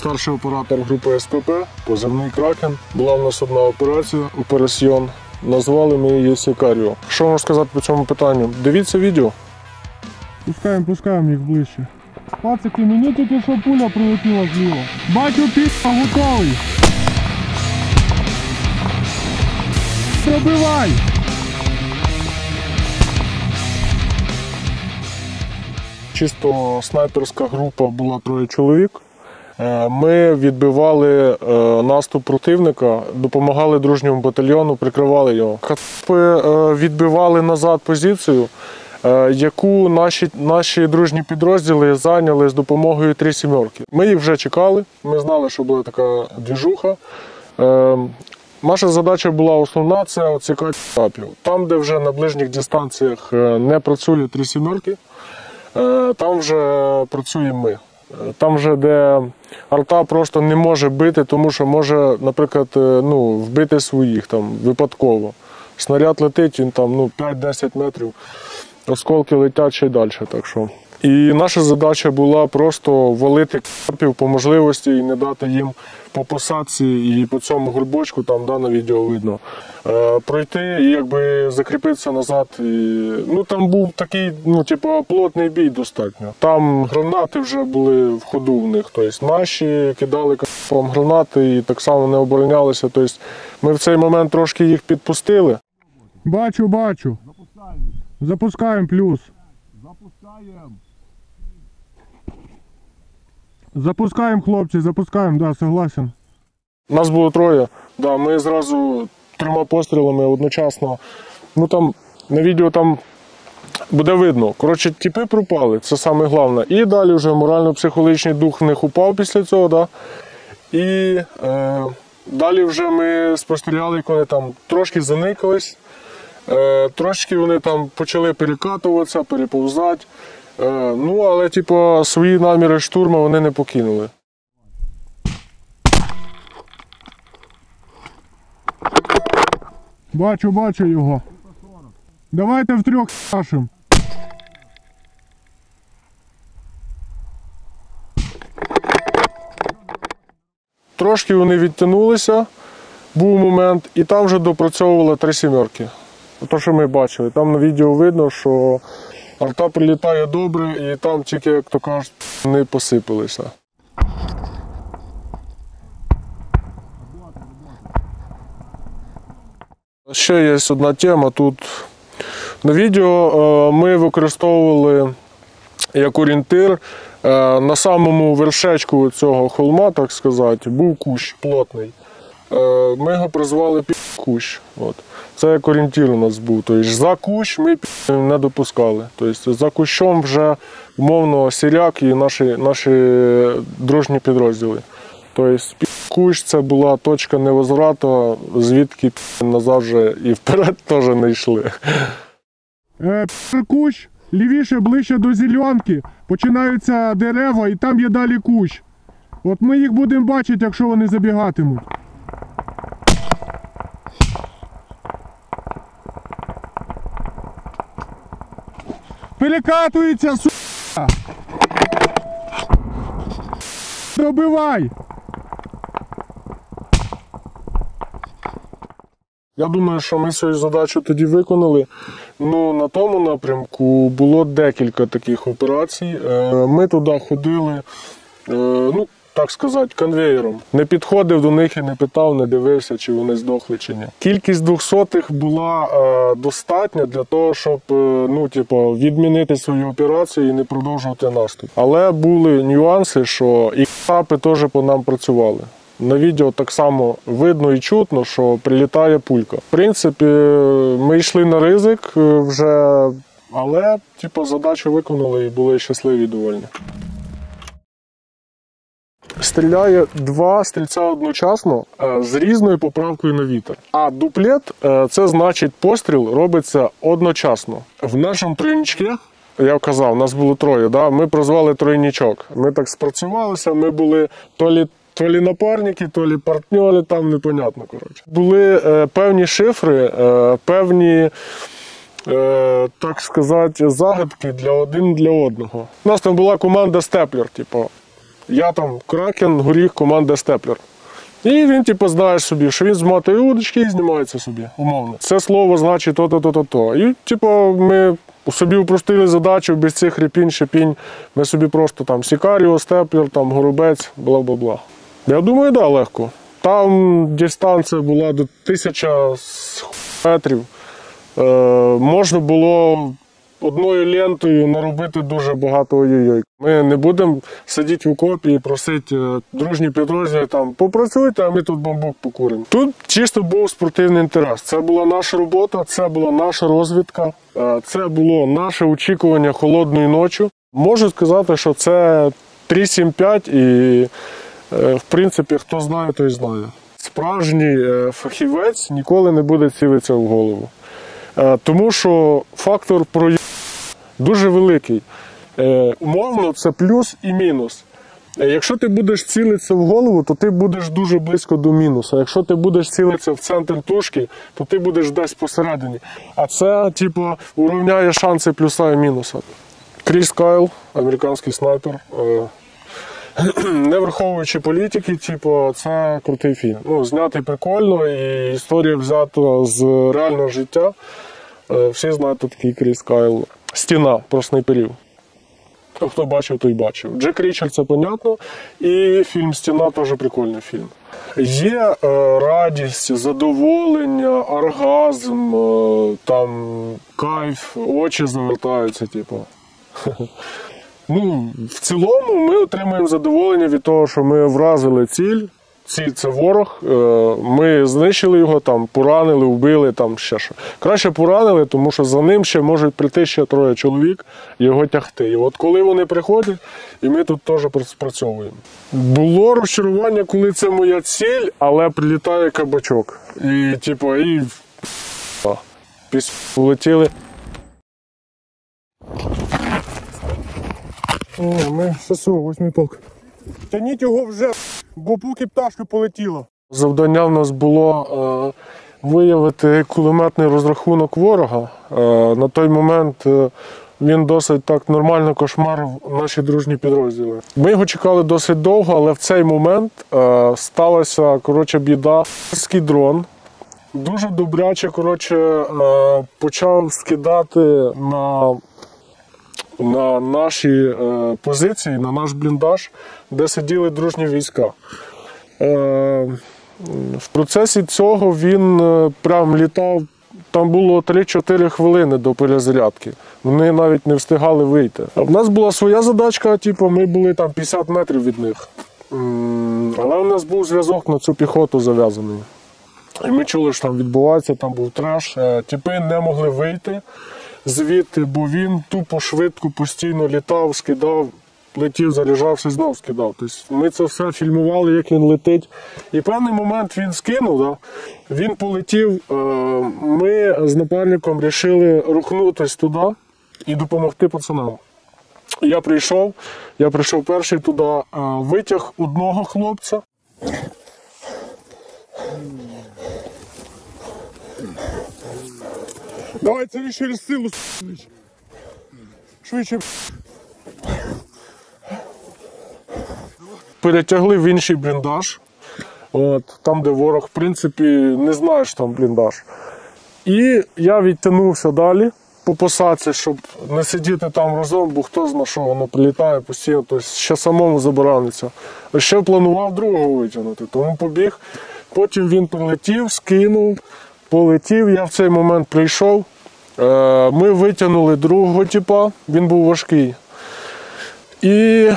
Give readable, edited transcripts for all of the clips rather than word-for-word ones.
старший оператор групи СПП, позивний Кракен. Була в нас одна операція, операціон. Назвали ми її Сікаріо. Що можу сказати по цьому питанню? Дивіться відео. Пускаємо їх ближче. Пацики, мені тільки що пуля прилетіла зліва. Бачу, пі***а, готовий. Пробивай! Чисто снайперська група, була 3 чоловік. Ми відбивали наступ противника, допомагали дружньому батальйону, прикривали його. Кацапи відбивали назад позицію, яку наші дружні підрозділи зайняли з допомогою 3 сімерки. Ми їх вже чекали, ми знали, що буде така двіжуха. Наша задача була основна – це відсікати кацапів. Там, де вже на ближніх дистанціях не працює 3 сімерки, там вже працюємо ми. Там вже, де арта просто не може бити, тому що може, наприклад, вбити своїх там, випадково. Снаряд летить, він там 5-10 метрів, осколки летять ще й далі. Так що. І наша задача була просто валити кацапів по можливості і не дати їм по посадці і по цьому гурбочку, там на відео видно, пройти і якби закріпитися назад. Там був такий, плотний бій достатньо. Там гранати вже були в ходу в них. Тобто наші кидали кацапам гранати і так само не оборонялися. Тобто ми в цей момент трошки їх підпустили. Бачу. Запускаємо плюс. Запускаємо, хлопці, да, согласен. Нас було 3, да, ми зразу 3 пострілами одночасно. Там на відео там буде видно. Коротше, тіпи пропали, це саме головне. І далі вже морально-психологічний дух в них упав після цього, да. І далі вже ми спостерігали, як вони там трошки заникались, трошки вони там почали перекатуватися, переповзати. Але свої наміри штурму вони не покинули. Бачу його. Давайте втрьох нашим. Трошки вони відтягнулися, був момент, і там вже допрацьовували 3 сімерки. Те, що ми бачили, там на відео видно, що арта прилітає добре, і там тільки, як то кажуть, не посипалися. Ще є одна тема. Тут на відео ми використовували як орієнтир на самому вершечку цього холма, так сказати, був кущ плотний. Ми його прозвали «Кущ». Це як орієнтир у нас був. Тобто за кущ ми не допускали. Тобто за кущом вже умовно сіряк і наші дружні підрозділи. Тобто кущ – це була точка невозврату, звідки назад вже і вперед теж не йшли. Кущ, лівіше, ближче до зеленки, починаються дерева і там є далі кущ. От ми їх будемо бачити, якщо вони забігатимуть. Перекатується, сука! Добивай! Я думаю, що ми свою задачу тоді виконали. На тому напрямку було декілька таких операцій. Ми туди ходили, так сказати, конвеєром. Не підходив до них і не питав, не дивився, чи вони здохли, чи ні. Кількість 200-х була достатня для того, щоб відмінити свою операцію і не продовжувати наступ. Але були нюанси, що і кацапи теж по нам працювали. На відео так само видно і чутно, що прилітає пулька. В принципі, ми йшли на ризик вже, але задачу виконали і були щасливі і довольні. Стріляє 2 стрільця одночасно з різною поправкою на вітер. А дуплет – це значить постріл робиться одночасно. В нашому тройничку, я казав, нас було 3, да? Ми прозвали тройничок. Ми так спрацювалися, ми були то лі напарники, то лі партнери, там непонятно, коротше. Були певні шифри, певні, так сказати, загадки один для одного. У нас там була команда степлер, Я там Кракен, Горіх, команда Степлер. І він, типу, знає собі, що він змотує удочки і знімається собі, умовно. Це слово значить то-то. І, типу, ми собі упростили задачу без цих репінь, шипінь. Ми собі просто там Сікаріо, Степлер, там Горобець, бла-бла-бла. Я думаю, да, легко. Там дистанція була до 1000 метрів. Можна було одною лентою наробити дуже багато ой-ой-ой. Ми не будемо сидіти в окопі і просити дружні підрозділи, там, попрацюйте, а ми тут бамбук покуримо. Тут чисто був спортивний інтерес. Це була наша робота, це була наша розвідка, це було наше очікування холодної ночі. Можу сказати, що це 3-7-5 і, в принципі, хто знає, той знає. Справжній фахівець ніколи не буде цілитися в голову. Тому що фактор дуже великий. Умовно, це плюс і мінус. Якщо ти будеш цілитися в голову, то ти будеш дуже близько до мінуса. Якщо ти будеш цілитися в центр тушки, то ти будеш десь посередині. А це, типу, урівняє шанси плюса і мінуса. Кріс Кайл, американський снайпер. Не враховуючи політики, типу, це крутий фільм. Ну, знятий прикольно, і історія взята з реального життя. Всі знають, хто такий Кріс Кайл. Стіна про снайперів. Хто бачив, той бачив. Джек Річер, це понятно. І фільм «Стіна» теж прикольний фільм. Є радість, задоволення, оргазм, там, кайф, очі завертаються, типу. Ну, в цілому ми отримуємо задоволення від того, що ми вразили ціль. Ціль – це ворог. Ми знищили його, там, поранили, вбили, там ще що. Краще поранили, тому що за ним ще можуть прийти ще 3 чоловік і його тягти. І от коли вони приходять, і ми тут теж спрацьовуємо. Було розчарування, коли це моя ціль, але прилітає кабачок. І, типу, і влетіли. Ми ССО, 8-й полк. Тяніть його вже, бо поки пташка полетіла. Завдання в нас було виявити кулеметний розрахунок ворога. На той момент він досить так нормально кошмарив наші дружні підрозділи. Ми його чекали досить довго, але в цей момент сталася, біда. Російський дрон дуже добряче, почав скидати на наші позиції, на наш бліндаж, де сиділи дружні війська. В процесі цього він прям літав, там було 3-4 хвилини до перезарядки. Вони навіть не встигали вийти. А в нас була своя задачка, ми були там 50 метрів від них. Але у нас був зв'язок на цю піхоту зав'язаний. І ми чули, що там відбувається, там був треш. Тіпи не могли вийти звідти, бо він тупо швидко постійно літав, скидав, летів, заряджався, знов скидав. Тобто ми це все фільмували, як він летить. І в певний момент він скинув, він полетів. Ми з напарником вирішили рухнутися туди і допомогти пацанам. Я прийшов перший туди, витяг одного хлопця. Давай, це через силу, швидше. Перетягли в інший бліндаж, там, де ворог, в принципі, не знає, що там бліндаж. І я відтягнувся далі по посадці, щоб не сидіти там разом, бо хто знає, що воно прилітає постійно, тобто ще самому заборониться. Ще планував другого витягнути, тому побіг. Потім він прилетів, скинув, полетів, я в цей момент прийшов. Ми витягнули другого типа, він був важкий. І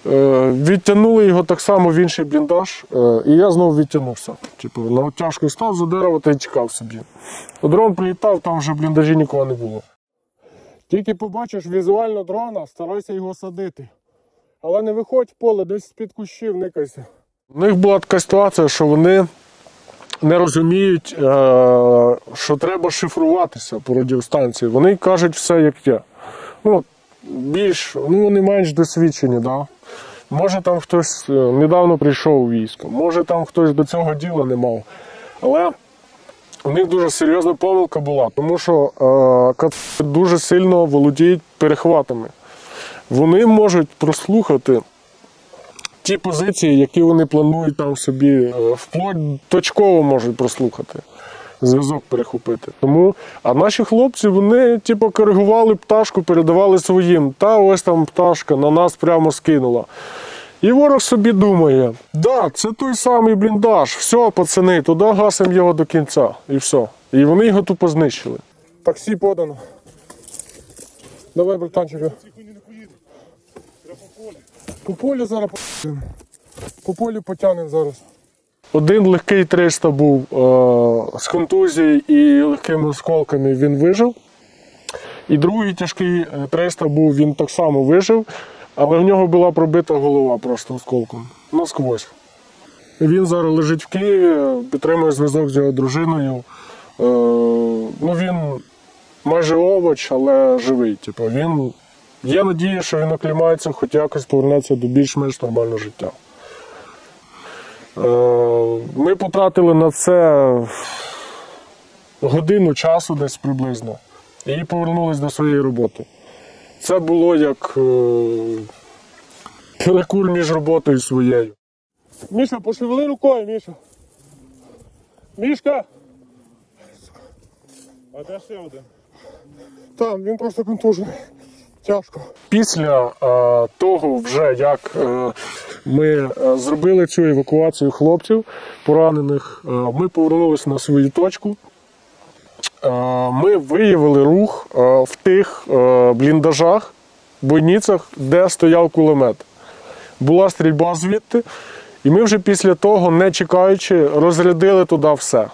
відтягнули його так само в інший бліндаж, і я знову відтягнувся. На оттяжку став за дерево та й тікав собі. Дрон прилітав, там вже в бліндажі нікого не було. Тільки побачиш візуально дрона, старайся його садити. Але не виходь в поле, десь з-під кущів никайся. У них була така ситуація, що вони не розуміють, що треба шифруватися по радіостанції. Вони кажуть все як є. Вони менш досвідчені, да? Може там хтось недавно прийшов у військо, може там хтось до цього діла не мав. Але у них дуже серйозна помилка була, тому що кацапи дуже сильно володіють перехватами. Вони можуть прослухати ті позиції, які вони планують там собі, вплоть точково можуть прослухати, зв'язок перехопити. Тому, а наші хлопці, вони коригували пташку, передавали своїм. Та ось там пташка на нас прямо скинула. І ворог собі думає, да, це той самий бліндаж, все, пацани, туди гасимо його до кінця, і все. І вони його тупо знищили. Таксі подано. Давай, братанчик. По полю зараз поїдемо. По полю потягнемо зараз. Один легкий 300 був з контузією і легкими осколками, він вижив. І другий тяжкий 300 був, він так само вижив, але в нього була пробита голова просто осколком. Насквозь. Він зараз лежить в Києві, підтримує зв'язок з його дружиною. Він майже овоч, але живий. Є надія, що він оклімається, хоч якось повернеться до більш-менш нормального життя. Ми потратили на це годину часу десь приблизно і повернулися до своєї роботи. Це було як перекур між роботою своєю. Міша, пошевели рукою, Міша. Мішка! А де ще один? Там, він просто контужений. Тяжко. Після того, вже як ми зробили цю евакуацію хлопців, поранених, ми повернулися на свою точку. Ми виявили рух в тих бліндажах, бойницях, де стояв кулемет. Була стрільба звідти, і ми вже після того, не чекаючи, розрядили туди все.